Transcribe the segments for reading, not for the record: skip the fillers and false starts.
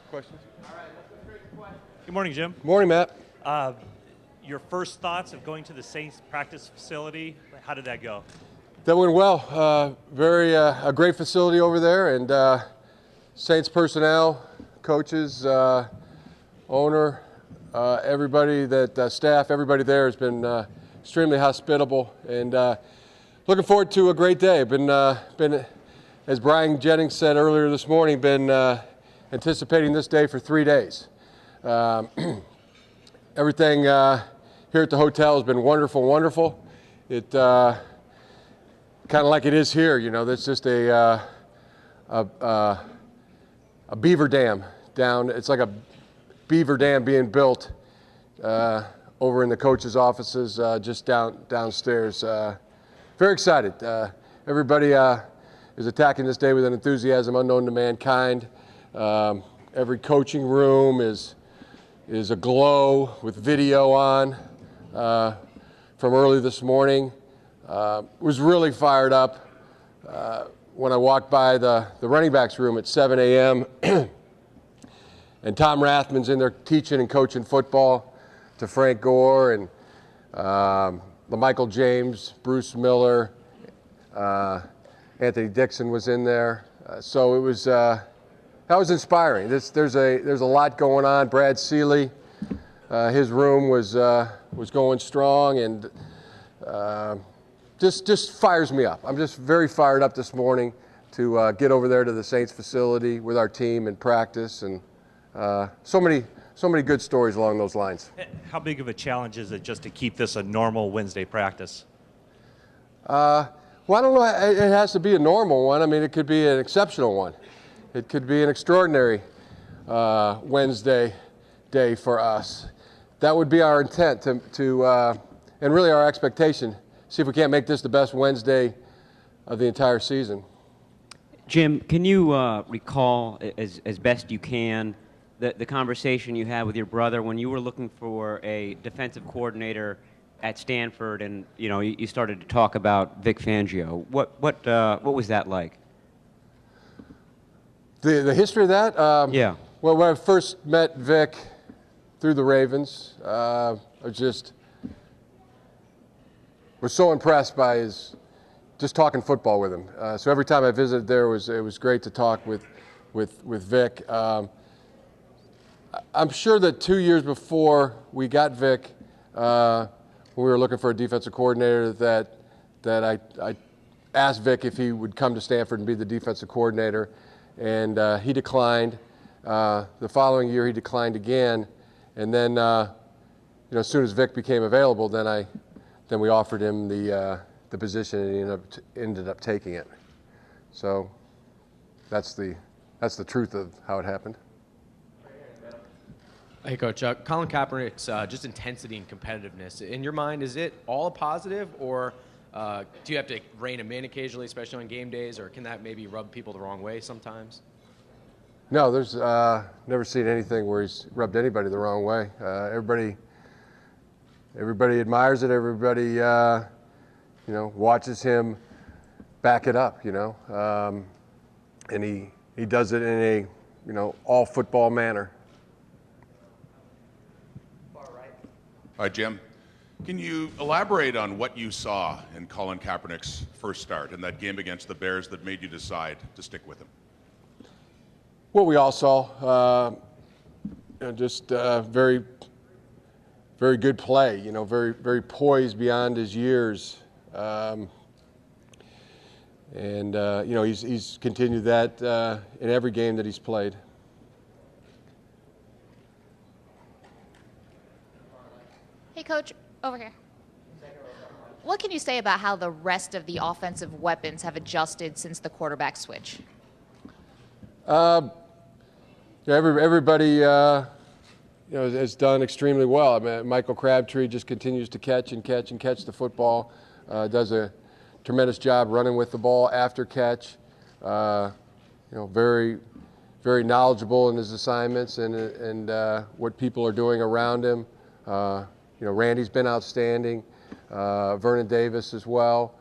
questions? Good morning, Jim. Morning, Matt. Your first thoughts of going to the Saints practice facility, how did that go? That went well. A great facility over there, and Saints personnel, coaches, owner, everybody staff, everybody there has been extremely hospitable, and looking forward to a great day. Been, as Brian Jennings said earlier this morning, been anticipating this day for 3 days. Everything here at the hotel has been wonderful. It kind of like it is here, you know. That's just a beaver dam down. It's like a beaver dam being built over in the coach's offices just downstairs. Very excited. Everybody is attacking this day with an enthusiasm unknown to mankind. Every coaching room is aglow with video on from early this morning. Was really fired up when I walked by the running backs room at 7 a.m. and Tom Rathman's in there teaching and coaching football to Frank Gore and Michael James, Bruce Miller, Anthony Dixon was in there. So it was that was inspiring. There's a lot going on. Brad Seeley, his room was going strong, and just fires me up. I'm just very fired up this morning to get over there to the Saints facility with our team and practice, and so many good stories along those lines. How big of a challenge is it just to keep this a normal Wednesday practice? Well, I don't know. It has to be a normal one. I mean, it could be an exceptional one. It could be an extraordinary Wednesday day for us. That would be our intent and really our expectation. See if we can't make this the best Wednesday of the entire season. Jim, can you recall, as best you can, the conversation you had with your brother when you were looking for a defensive coordinator at Stanford, and you started to talk about Vic Fangio? What was that like? The history of that? Yeah. Well, when I first met Vic through the Ravens, I was so impressed by his just talking football with him. So every time I visited there, it was great to talk with Vic. I'm sure that 2 years before we got Vic, when we were looking for a defensive coordinator, that I asked Vic if he would come to Stanford and be the defensive coordinator, and he declined. The following year, he declined again, and then as soon as Vic became available, then we offered him the position, and he ended up taking it. So that's the truth of how it happened. Hey, Coach. Colin Kaepernick's just intensity and competitiveness. In your mind, is it all a positive, or do you have to rein him in occasionally, especially on game days, or can that maybe rub people the wrong way sometimes? No, there's never seen anything where he's rubbed anybody the wrong way. Everybody admires it. Everybody, watches him back it up. And he does it in a all football manner. All right, Jim, can you elaborate on what you saw in Colin Kaepernick's first start in that game against the Bears that made you decide to stick with him? What we all saw, just very, very good play. Very, very poised beyond his years, and he's continued that in every game that he's played. Hey, Coach, over here. What can you say about how the rest of the offensive weapons have adjusted since the quarterback switch? Everybody has done extremely well. I mean, Michael Crabtree just continues to catch the football. Does a tremendous job running with the ball after catch. Very, very knowledgeable in his assignments and what people are doing around him. Randy's been outstanding. Vernon Davis as well.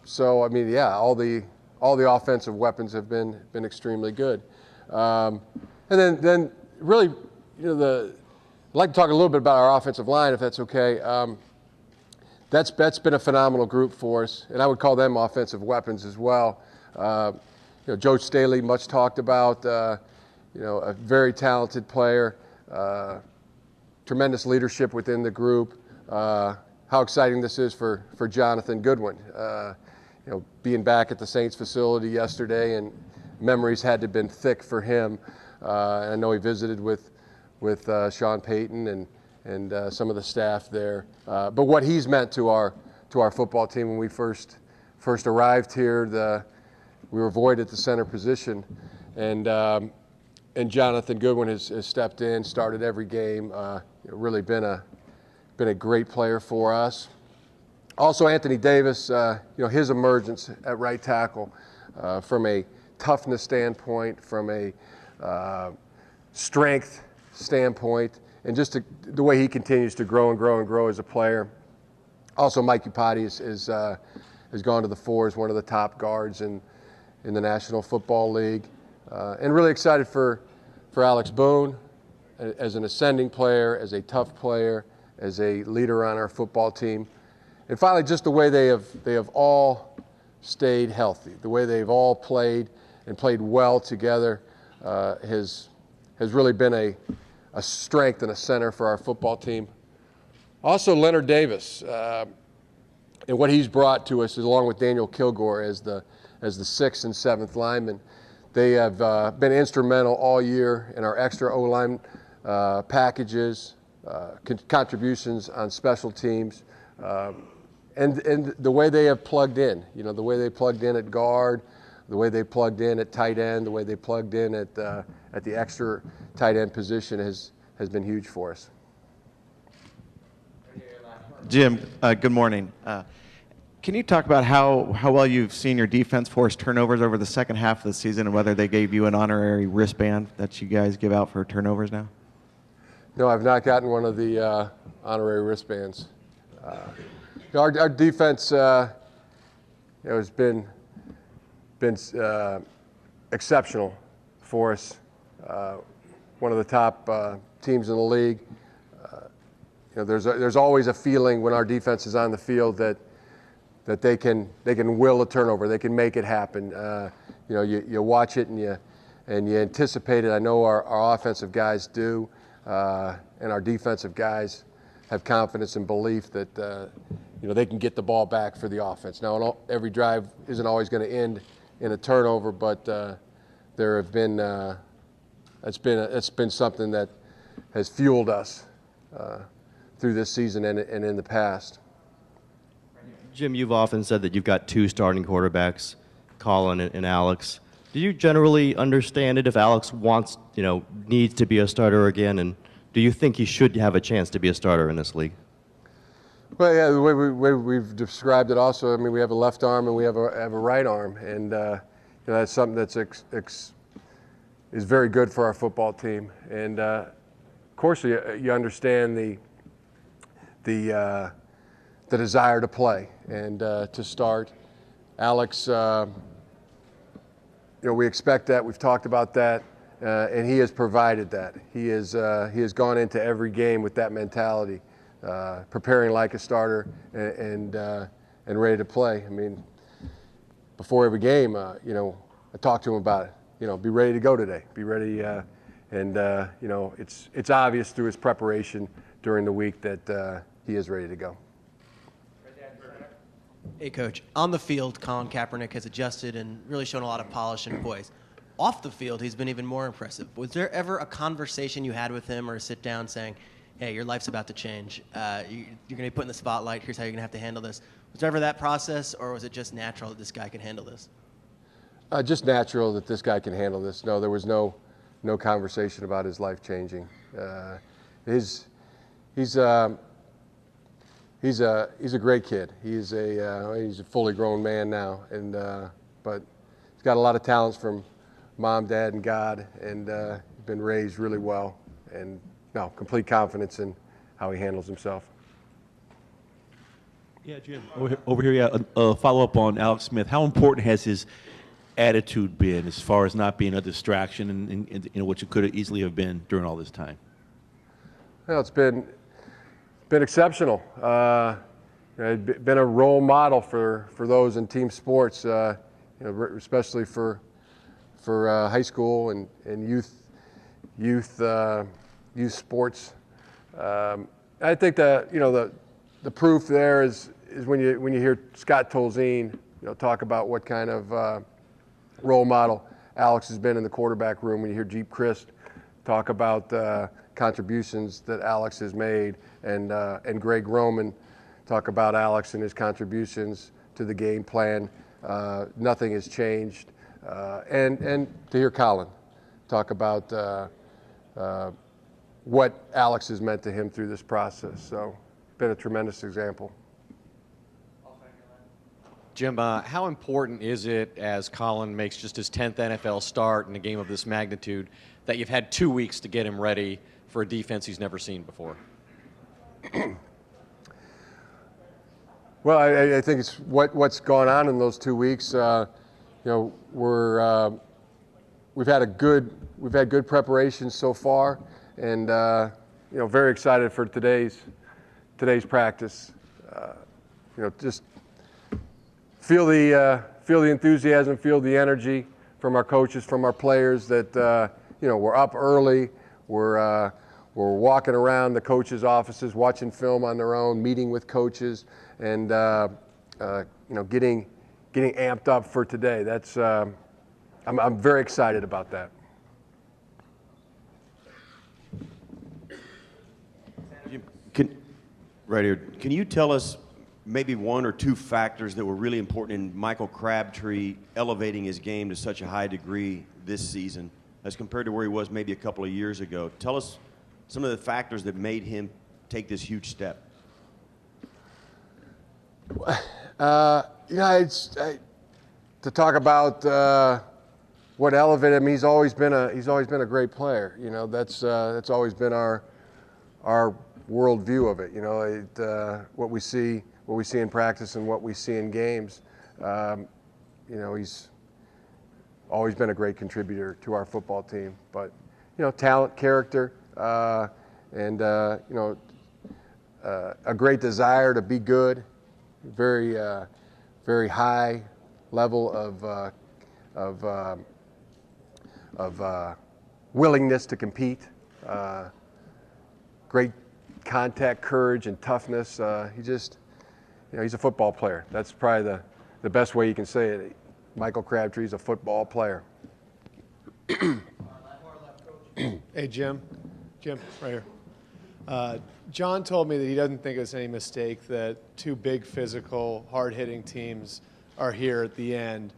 So I mean, yeah, all the offensive weapons have been extremely good. And then really, I'd like to talk a little bit about our offensive line, if that's okay. That's been a phenomenal group for us, and I would call them offensive weapons as well. Joe Staley, much talked about, a very talented player, tremendous leadership within the group. How exciting this is for Jonathan Goodwin. Being back at the Saints facility yesterday, and memories had to have been thick for him. I know he visited with Sean Payton and some of the staff there. But what he's meant to our football team when we first arrived here, we were void at the center position, and Jonathan Goodwin has stepped in, started every game. Really been a great player for us. Also, Anthony Davis, his emergence at right tackle from a toughness standpoint, from a strength standpoint, and just the way he continues to grow and grow and grow as a player. Also, Mike Upati has gone to the fore as one of the top guards in the National Football League. And really excited for Alex Boone as an ascending player, as a tough player, as a leader on our football team. And finally, just the way they have all stayed healthy, the way they've all played and played well together has really been a strength and a center for our football team. Also, Leonard Davis and what he's brought to us, along with Daniel Kilgore as the 6th and 7th linemen. They have been instrumental all year in our extra O-line packages, contributions on special teams, and the way they have plugged in. The way they plugged in at guard, the way they plugged in at tight end, the way they plugged in at the extra tight end position has been huge for us. Jim, good morning. Can you talk about how well you've seen your defense force turnovers over the second half of the season, and whether they gave you an honorary wristband that you guys give out for turnovers now? No, I've not gotten one of the honorary wristbands. Our defense has been exceptional for us. One of the top teams in the league. There's always a feeling when our defense is on the field that they can will a turnover. They can make it happen. You watch it and you anticipate it. I know our offensive guys do, and our defensive guys have confidence and belief that they can get the ball back for the offense. Now, every drive isn't always going to end in a turnover, but there have been it's been something that has fueled us through this season and in the past. Jim, you've often said that you've got two starting quarterbacks, Colin and Alex. Do you generally understand it if Alex needs to be a starter again, and do you think he should have a chance to be a starter in this league? Well, yeah, the way we've described it also, we have a left arm and we have a right arm, and that's something that's is very good for our football team. And of course, you understand the desire to play and to start. Alex, we expect that. We've talked about that, and he has provided that. He has gone into every game with that mentality, preparing like a starter and ready to play. Before every game, I talk to him about it. Be ready to go today. Be ready, it's obvious through his preparation during the week that he is ready to go. Hey, Coach. On the field, Colin Kaepernick has adjusted and really shown a lot of polish and poise. Off the field, he's been even more impressive. Was there ever a conversation you had with him or a sit-down saying, hey, your life's about to change. You're going to be put in the spotlight. Here's how you're going to have to handle this. Was there ever that process, or was it just natural that this guy can handle this? Just natural that this guy can handle this. No, there was no conversation about his life changing. He's a great kid. He's a fully grown man now, but he's got a lot of talents from mom, dad, and God, and been raised really well. And complete confidence in how he handles himself. Yeah, Jim. Over here, a follow-up on Alex Smith. How important has his attitude been as far as not being a distraction and what you could have easily have been during all this time? Well, it's been exceptional. Been a role model for those in team sports, especially for high school and youth sports. I think the proof there is when you hear Scott Tolzien talk about what kind of role model Alex has been in the quarterback room. When you hear Jeep Christ talk about contributions that Alex has made, and Greg Roman talk about Alex and his contributions to the game plan. Nothing has changed. And to hear Colin talk about what Alex has meant to him through this process. So, been a tremendous example. Jim, how important is it, as Colin makes just his 10th NFL start in a game of this magnitude, that you've had 2 weeks to get him ready for a defense he's never seen before? Well, I think it's what's gone on in those 2 weeks. We've had good preparation so far, and very excited for today's practice. Just feel the enthusiasm, feel the energy from our coaches, from our players. That we're up early. We're walking around the coaches' offices, watching film on their own, meeting with coaches, and getting amped up for today. That's I'm very excited about that. Right here. Can you tell us maybe one or two factors that were really important in Michael Crabtree elevating his game to such a high degree this season as compared to where he was maybe a couple of years ago? Tell us some of the factors that made him take this huge step. To talk about what elevated him, he's always been a great player. That's always been our worldview of it. What we see in practice and what we see in games. He's always been a great contributor to our football team. But talent, character, and a great desire to be good. Very high level of willingness to compete. Great contact, courage, and toughness. He's a football player. That's probably the best way you can say it. Michael Crabtree's a football player. Hey, Jim, right here. John told me that he doesn't think it's any mistake that two big physical, hard-hitting teams are here at the end.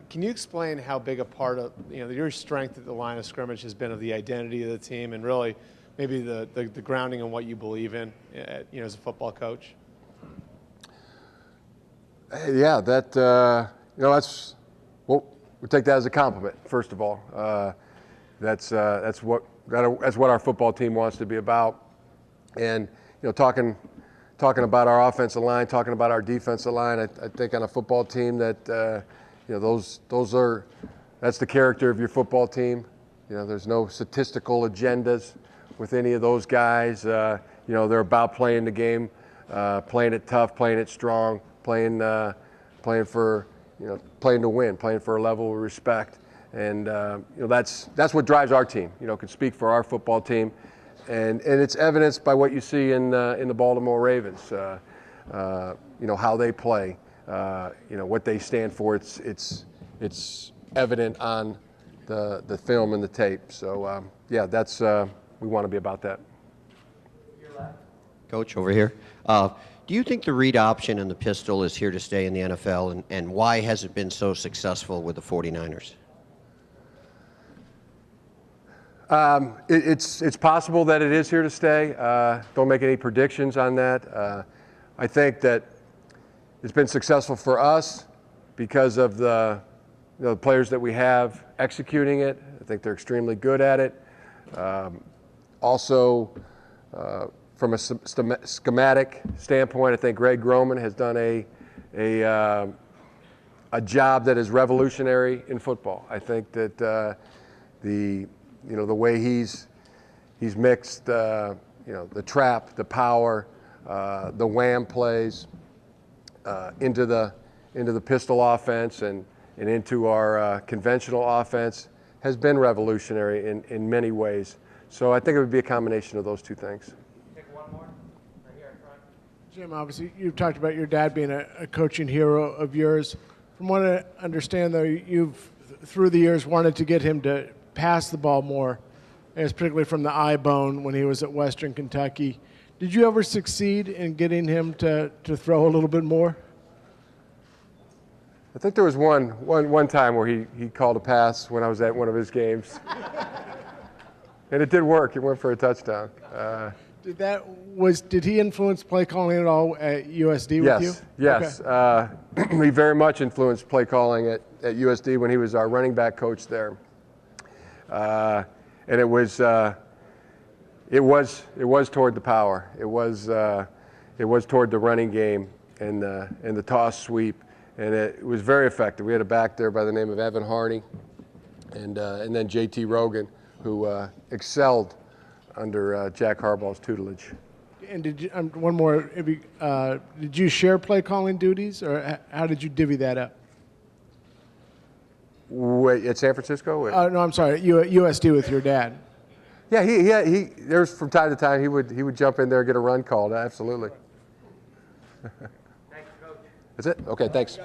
Can you explain how big a part of your strength at the line of scrimmage has been of the identity of the team, and really maybe the grounding in what you believe in, as a football coach? Yeah, that's we take that as a compliment. First of all, that's what our football team wants to be about. And talking about our offensive line, talking about our defensive line, I think on a football team that that's the character of your football team. There's no statistical agendas with any of those guys. They're about playing the game, playing it tough, playing it strong, playing to win, playing for a level of respect. And that's what drives our team. Can speak for our football team. And it's evidenced by what you see in the Baltimore Ravens. How they play, what they stand for. It's evident on the film and the tape. So that's we want to be about that. Coach, over here. Do you think the read option and the pistol is here to stay in the NFL, and why has it been so successful with the 49ers? It's possible that it is here to stay. Don't make any predictions on that. I think that it's been successful for us because of the players that we have executing it. I think they're extremely good at it. Also, from a schematic standpoint, I think Greg Roman has done a a job that is revolutionary in football. I think that the way he's mixed the trap, the power, the wham plays into the pistol offense and into our conventional offense has been revolutionary in many ways. So I think it would be a combination of those two things. Jim, obviously, you've talked about your dad being a coaching hero of yours. From what I understand, though, you've, through the years, wanted to get him to pass the ball more, as particularly from the eye bone when he was at Western Kentucky. Did you ever succeed in getting him to throw a little bit more? I think there was one time where he called a pass when I was at one of his games. And it did work. It went for a touchdown. Did he influence play calling at all at USD with you? Yes. Okay. He very much influenced play calling at USD when he was our running back coach there. And it was toward the power. It was toward the running game and the toss sweep, and it was very effective. We had a back there by the name of Evan Harney, and then J.T. Rogan, who excelled under Jack Harbaugh's tutelage. And did you, one more? Did you share play calling duties, or how did you divvy that up? Wait, at San Francisco? No, I'm sorry. USD with your dad. Yeah, he there's from time to time he would jump in there and get a run called. Absolutely. Thanks, Coach. That's it? Okay, thanks.